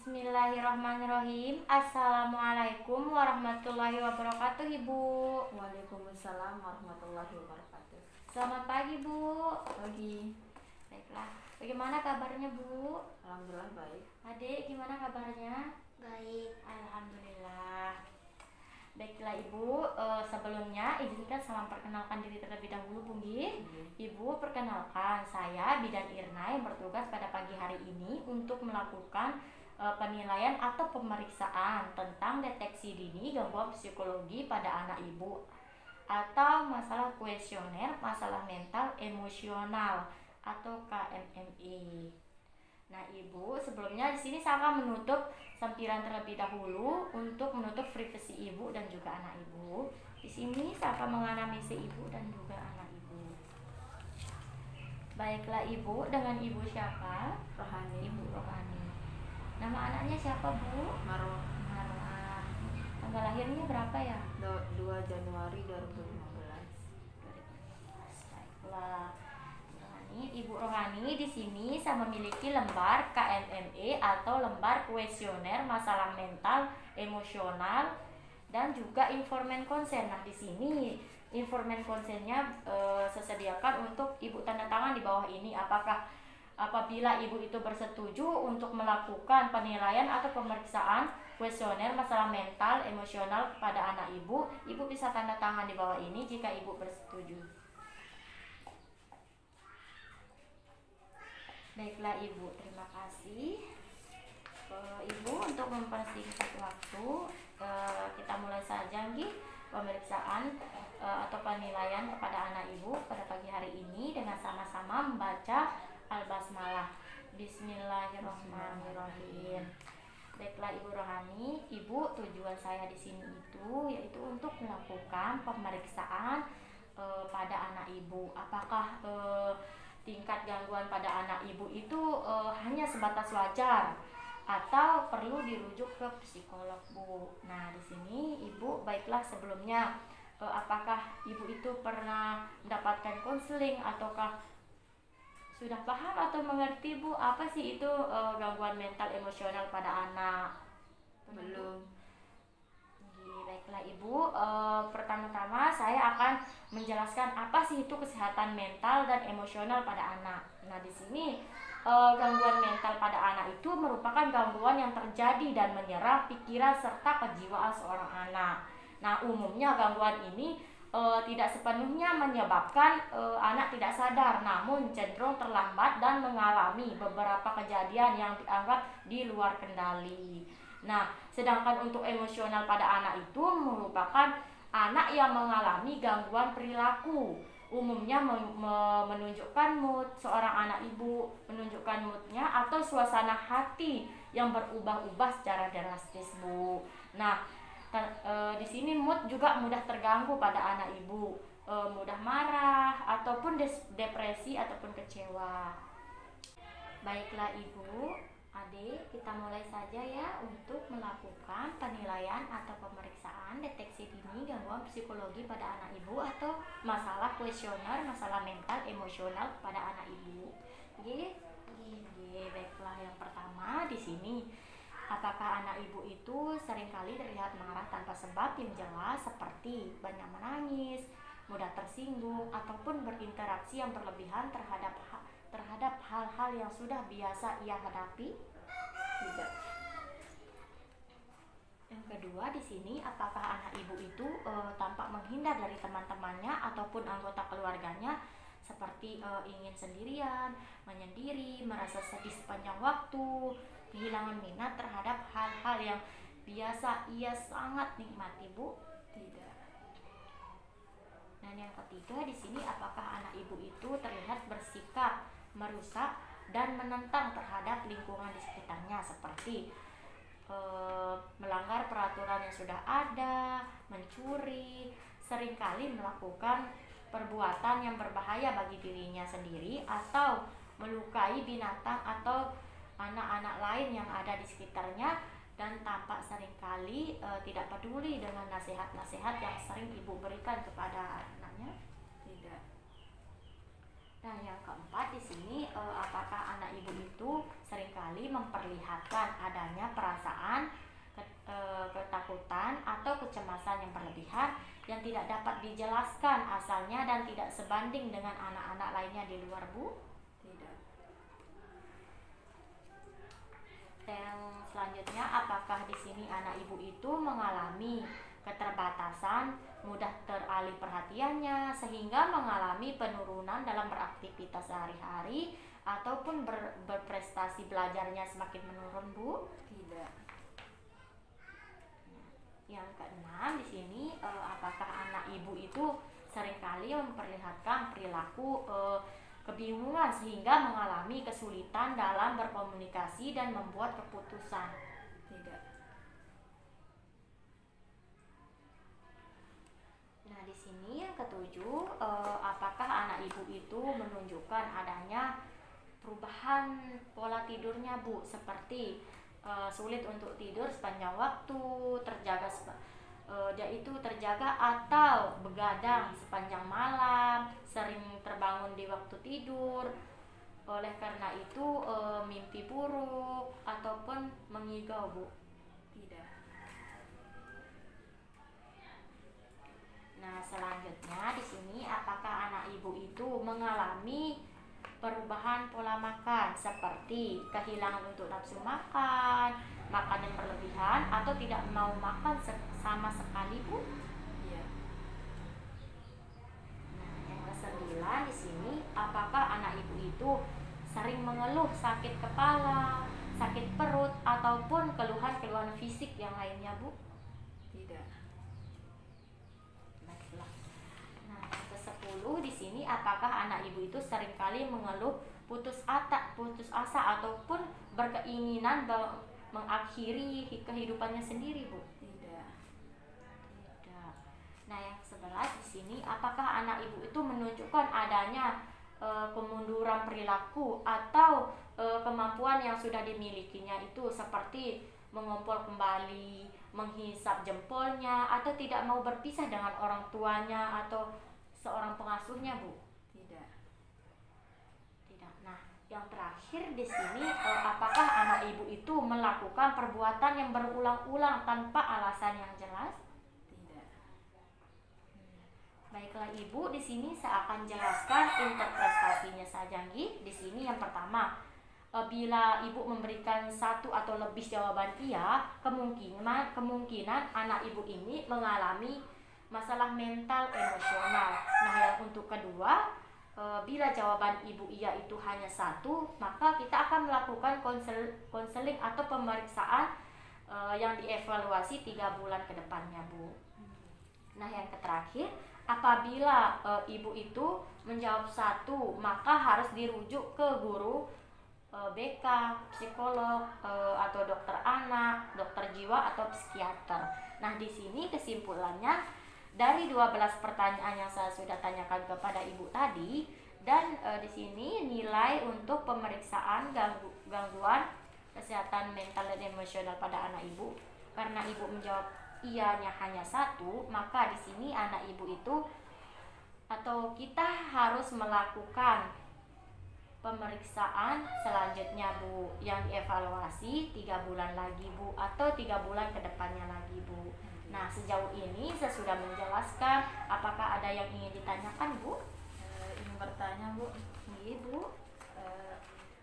Bismillahirrahmanirrahim. Assalamualaikum warahmatullahi wabarakatuh, Ibu. Waalaikumsalam warahmatullahi wabarakatuh. Selamat pagi, Bu. Pagi. Baiklah. Bagaimana kabarnya, Bu? Alhamdulillah baik. Adik, gimana kabarnya? Baik. Alhamdulillah. Baiklah, Ibu. Sebelumnya izinkan saya memperkenalkan diri terlebih dahulu, Bu. Ibu, perkenalkan, saya Bidan Irna yang bertugas pada pagi hari ini untuk melakukan penilaian atau pemeriksaan tentang deteksi dini gangguan psikologi pada anak Ibu atau masalah kuesioner masalah mental emosional atau KMMI. Nah, Ibu, sebelumnya di sini saya akan menutup sampiran terlebih dahulu untuk menutup privasi Ibu dan juga anak Ibu. Di sini saya akan menganamnesa Ibu dan juga anak Ibu. Baiklah, Ibu, dengan Ibu siapa? Rohani. Ibu Rohani. Nama anaknya siapa, Bu? Marwah. Marwah. Tanggal lahirnya berapa ya? 2 Januari 2015. Baiklah. Ibu Rohani, di sini saya memiliki lembar KMME atau lembar kuesioner masalah mental, emosional, dan juga informan konsen. Nah, di sini informan konsennya saya sediakan untuk Ibu tanda tangan di bawah ini. Apabila Ibu itu bersetuju untuk melakukan penilaian atau pemeriksaan kuesioner masalah mental, emosional pada anak Ibu, Ibu bisa tanda tangan di bawah ini jika Ibu bersetuju. Baiklah, Ibu, terima kasih. Ibu, untuk mempersingkat waktu, kita mulai saja pemeriksaan atau penilaian kepada anak Ibu pada pagi hari ini dengan sama-sama membaca Al-Basmalah. Bismillahirrahmanirrahim. Baiklah, Ibu Rohani, Ibu, tujuan saya di sini itu yaitu untuk melakukan pemeriksaan pada anak Ibu. Apakah tingkat gangguan pada anak Ibu itu hanya sebatas wajar atau perlu dirujuk ke psikolog, Bu? Nah, di sini Ibu, baiklah sebelumnya apakah Ibu itu pernah mendapatkan konseling ataukah sudah paham atau mengerti, Bu, apa sih itu gangguan mental emosional pada anak? Belum. Baiklah, Ibu, pertama-tama saya akan menjelaskan apa sih itu kesehatan mental dan emosional pada anak. Nah, di sini gangguan mental pada anak itu merupakan gangguan yang terjadi dan menyerang pikiran serta kejiwaan seorang anak. Nah, umumnya gangguan ini tidak sepenuhnya menyebabkan anak tidak sadar, namun cenderung terlambat dan mengalami beberapa kejadian yang dianggap di luar kendali. Nah, sedangkan untuk emosional pada anak itu merupakan anak yang mengalami gangguan perilaku. Umumnya menunjukkan mood seorang anak Ibu, menunjukkan moodnya atau suasana hati yang berubah-ubah secara drastis, Bu. Nah, di sini mood juga mudah terganggu pada anak Ibu, mudah marah ataupun depresi ataupun kecewa. Baiklah, Ibu, Adik, kita mulai saja ya untuk melakukan penilaian atau pemeriksaan deteksi dini gangguan psikologi pada anak Ibu atau masalah kuesioner masalah mental emosional pada anak Ibu. Baiklah, yang pertama di sini, apakah anak Ibu itu seringkali terlihat marah tanpa sebab yang jelas seperti banyak menangis, mudah tersinggung, ataupun berinteraksi yang berlebihan terhadap hal-hal yang sudah biasa ia hadapi? Tidak. Yang kedua di sini, apakah anak Ibu itu tampak menghindar dari teman-temannya ataupun anggota keluarganya seperti ingin sendirian, menyendiri, merasa sedih sepanjang waktu, kehilangan minat terhadap hal-hal yang biasa ia sangat nikmati, Bu? Tidak. Dan yang ketiga di sini, apakah anak Ibu itu terlihat bersikap merusak dan menentang terhadap lingkungan di sekitarnya seperti melanggar peraturan yang sudah ada, mencuri, seringkali melakukan perbuatan yang berbahaya bagi dirinya sendiri atau melukai binatang atau anak-anak lain yang ada di sekitarnya, dan tampak seringkali tidak peduli dengan nasihat-nasihat yang sering Ibu berikan kepada anaknya? Tidak. Nah, yang keempat di sini, apakah anak ibu itu seringkali memperlihatkan adanya perasaan ketakutan atau kecemasan yang berlebihan yang tidak dapat dijelaskan asalnya dan tidak sebanding dengan anak-anak lainnya di luar, Bu? Tidak. Yang selanjutnya, apakah di sini anak ibu itu mengalami keterbatasan, mudah teralih perhatiannya sehingga mengalami penurunan dalam beraktivitas sehari-hari ataupun berprestasi belajarnya semakin menurun, Bu? Tidak. Yang keenam di sini, apakah anak ibu itu seringkali memperlihatkan perilaku kebingungan sehingga mengalami kesulitan dalam berkomunikasi dan membuat keputusan? Tidak. Nah, di sini yang ketujuh, apakah anak ibu itu menunjukkan adanya perubahan pola tidurnya, Bu, seperti sulit untuk tidur sepanjang waktu, dia itu terjaga atau begadang sepanjang malam, sering terbangun di waktu tidur, oleh karena itu mimpi buruk ataupun mengigau, Bu? Tidak. Nah, selanjutnya di sini, apakah anak ibu itu mengalami perubahan pola makan seperti kehilangan untuk nafsu makan, makan yang berlebihan atau tidak mau makan sama sekali, Bu? Iya. Nah, yang kesembilan di sini, apakah anak ibu itu sering mengeluh sakit kepala, sakit perut ataupun keluhan-keluhan fisik yang lainnya, Bu? Tidak. Baiklah. Nah, yang ke-10 di sini, apakah anak ibu itu seringkali mengeluh putus asa ataupun berkeinginan mengakhiri kehidupannya sendiri, Bu? Tidak. Tidak. Nah, yang ke-11 di sini, apakah anak ibu itu menunjukkan adanya kemunduran perilaku atau kemampuan yang sudah dimilikinya itu seperti mengompol kembali, menghisap jempolnya, atau tidak mau berpisah dengan orang tuanya atau seorang pengasuhnya, Bu? Tidak. Tidak. Nah, yang terakhir di sini, apakah anak ibu itu melakukan perbuatan yang berulang-ulang tanpa alasan yang jelas? Tidak. Baiklah, Ibu, di sini saya akan jelaskan interpretasinya saja, nggih. Di sini yang pertama, bila Ibu memberikan satu atau lebih jawaban iya, kemungkinan anak Ibu ini mengalami masalah mental emosional. Nah, yang untuk kedua, bila jawaban Ibu iya itu hanya satu, maka kita akan melakukan konseling atau pemeriksaan yang dievaluasi 3 bulan ke depannya, Bu. Nah, yang terakhir, apabila ibu itu menjawab satu, maka harus dirujuk ke guru BK, psikolog, atau dokter anak, dokter jiwa atau psikiater. Nah, di sini kesimpulannya dari 12 pertanyaan yang saya sudah tanyakan kepada ibu tadi, dan di sini nilai untuk pemeriksaan gangguan kesehatan mental dan emosional pada anak ibu, karena ibu menjawab ianya hanya satu, maka di sini anak ibu itu atau kita harus melakukan pemeriksaan selanjutnya, Bu, yang dievaluasi 3 bulan lagi, Bu, atau 3 bulan ke depannya lagi, Bu. Nah, sejauh ini saya sudah menjelaskan. Apakah ada yang ingin ditanyakan, Bu? Ingin bertanya, Bu. Iya, Bu.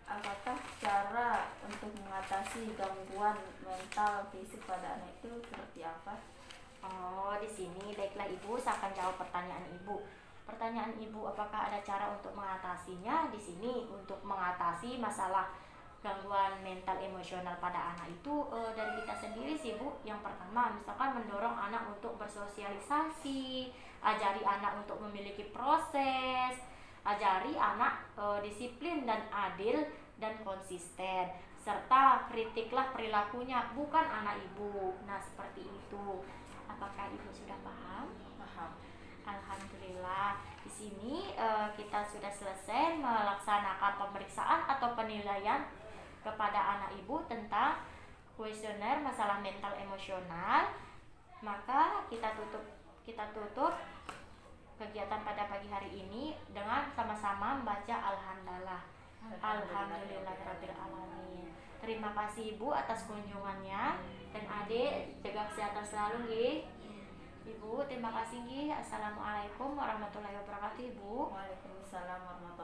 Apakah cara untuk mengatasi gangguan mental fisik pada anak itu seperti apa? Oh, di sini baiklah, Ibu, saya akan jawab pertanyaan Ibu. Pertanyaan Ibu, apakah ada cara untuk mengatasinya? Di sini untuk mengatasi masalah gangguan mental emosional pada anak itu dari kita sendiri sih, Bu. Yang pertama, misalkan mendorong anak untuk bersosialisasi, ajari anak untuk memiliki proses, ajari anak disiplin dan adil dan konsisten, serta kritiklah perilakunya, bukan anak ibu. Nah, seperti itu. Apakah ibu sudah paham? Paham. Alhamdulillah. Di sini kita sudah selesai melaksanakan pemeriksaan atau penilaian kepada anak ibu tentang kuesioner masalah mental emosional. Maka kita tutup kegiatan pada pagi hari ini dengan sama-sama membaca Alhamdulillah. Alhamdulillahirabbil alamin. Terima kasih Ibu atas kunjungannya, dan Adik jaga kesehatan selalu nggih. Ibu, terima kasih nggih. Assalamualaikum warahmatullahi wabarakatuh, Ibu. Waalaikumsalam warahmatullahi